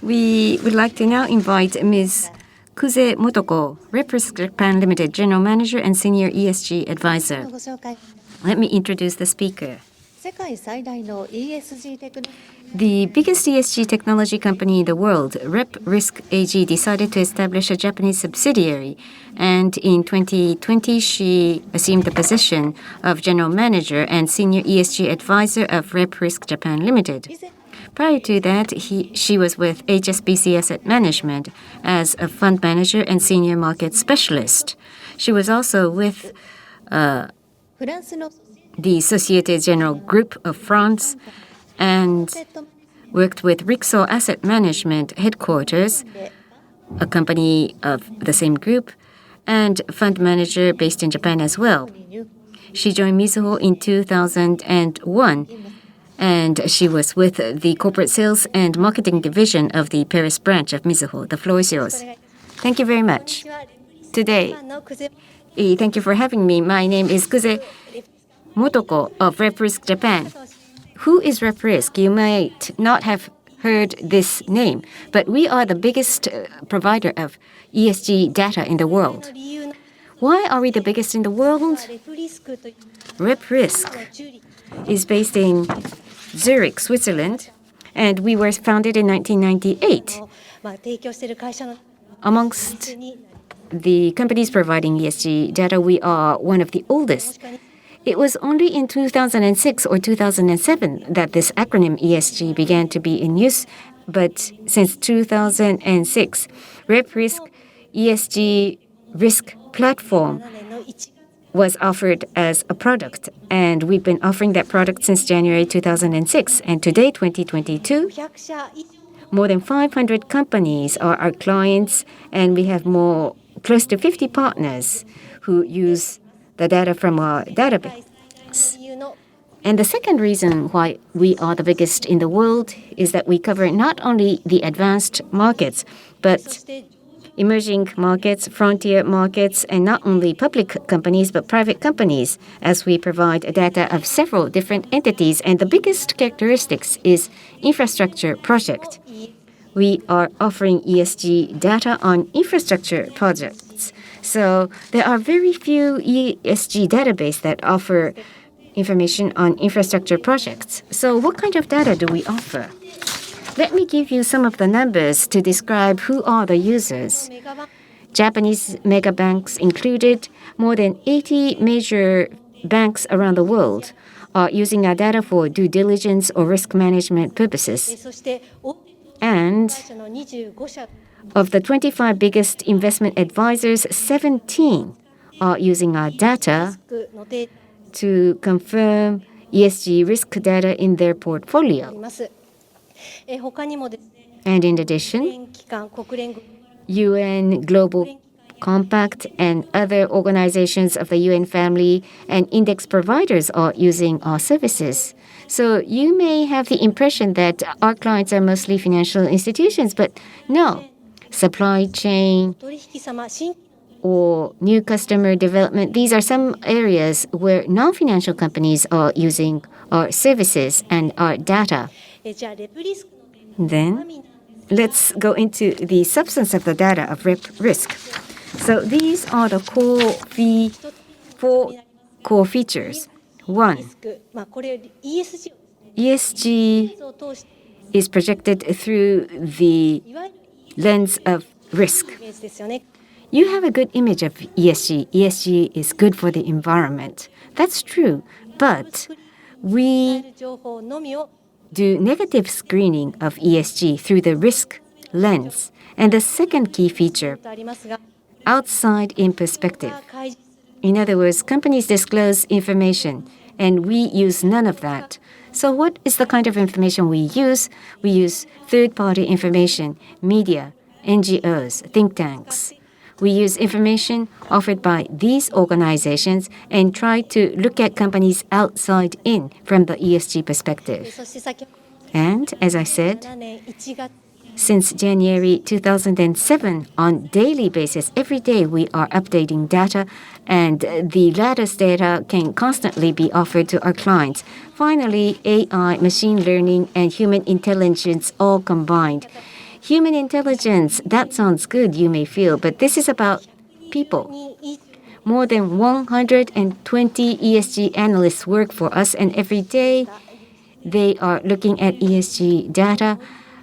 We would like to now invite Ms. Kuze Motoko, RepRisk Japan Limited General Manager and Senior ESG Advisor. Let me introduce the speaker. The biggest ESG technology company in the world, RepRisk AG, decided to establish a Japanese subsidiary, and in 2020 she assumed the position of General Manager and Senior ESG Advisor of RepRisk Japan Limited. Prior to that, she was with HSBC Asset Management as a fund manager and senior market specialist. She was also with the Société Générale Group of France and worked with Rixo Asset Management headquarters, a company of the same group, and fund manager based in Japan as well. She joined Mizuho in 2001, and she was with the corporate sales and marketing division of the Paris branch of Mizuho. The floor is yours. Thank you very much. Today, thank you for having me. My name is Kuze Motoko of RepRisk Japan. Who is RepRisk? You might not have heard this name, but we are the biggest provider of ESG data in the world. Why are we the biggest in the world? RepRisk is based in Zurich, Switzerland, and we were founded in 1998. Amongst the companies providing ESG data, we are one of the oldest. It was only in 2006 or 2007 that this acronym ESG began to be in use, but since 2006, RepRisk ESG Risk Platform was offered as a product, and we've been offering that product since January 2006. And today, 2022, more than 500 companies are our clients, and we have close to 50 partners who use the data from our database. And the second reason why we are the biggest in the world is that we cover not only the advanced markets, but emerging markets, frontier markets, and not only public companies, but private companies, as we provide data of several different entities. And the biggest characteristics is infrastructure project. We are offering ESG data on infrastructure projects. So there are very few ESG databases that offer information on infrastructure projects. So what kind of data do we offer? Let me give you some of the numbers to describe who are the users. Japanese mega banks included, more than 80 major banks around the world are using our data for due diligence or risk management purposes. And of the 25 biggest investment advisors, 17 are using our data to confirm ESG risk data in their portfolio. And in addition, UN Global Compact and other organizations of the UN family and index providers are using our services. So you may have the impression that our clients are mostly financial institutions, but no. Supply chain or new customer development, these are some areas where non-financial companies are using our services and our data. Then, let's go into the substance of the data of RepRisk. So these are the four core features. One, ESG is projected through the lens of risk. You have a good image of ESG. ESG is good for the environment. That's true, but we do negative screening of ESG through the risk lens. And the second key feature, outside in perspective. In other words, companies disclose information, and we use none of that. So what is the kind of information we use? We use third-party information, media, NGOs, think tanks. We use information offered by these organizations and try to look at companies outside in from the ESG perspective. And as I said, Since January 2007, on daily basis, every day we are updating data, and the latest data can constantly be offered to our clients. Finally, AI, machine learning, and human intelligence all combined. Human intelligence, that sounds good, you may feel, but this is about people. More than 120 ESG analysts work for us, and every day they are looking at ESG data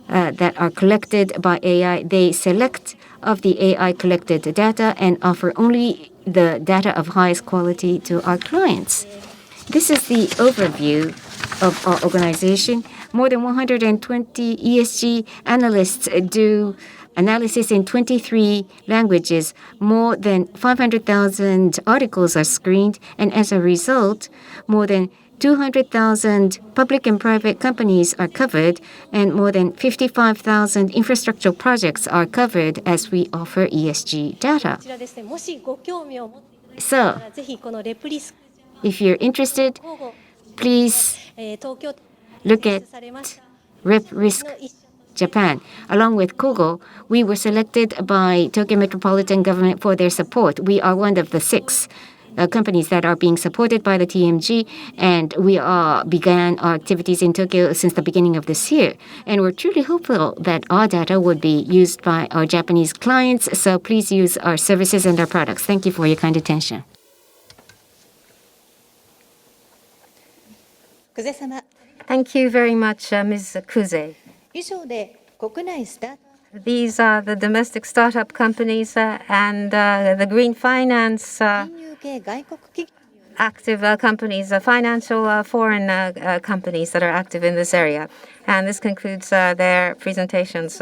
that are collected by AI. They select of the AI collected data and offer only the data of highest quality to our clients. This is the overview of our organization. More than 120 ESG analysts do analysis in 23 languages. More than 500,000 articles are screened, and as a result, more than 200,000 public and private companies are covered, and more than 55,000 infrastructure projects are covered as we offer ESG data. So, if you're interested, please look at RepRisk Japan. Along with Kogo, we were selected by Tokyo Metropolitan Government for their support. We are one of the 6 companies that are being supported by the TMG, and we began our activities in Tokyo since the beginning of this year. And we're truly hopeful that our data would be used by our Japanese clients, so please use our services and our products. Thank you for your kind attention. Thank you very much, Ms. Kuze. These are the domestic startup companies and the green finance active companies, financial foreign companies that are active in this area. And this concludes their presentations.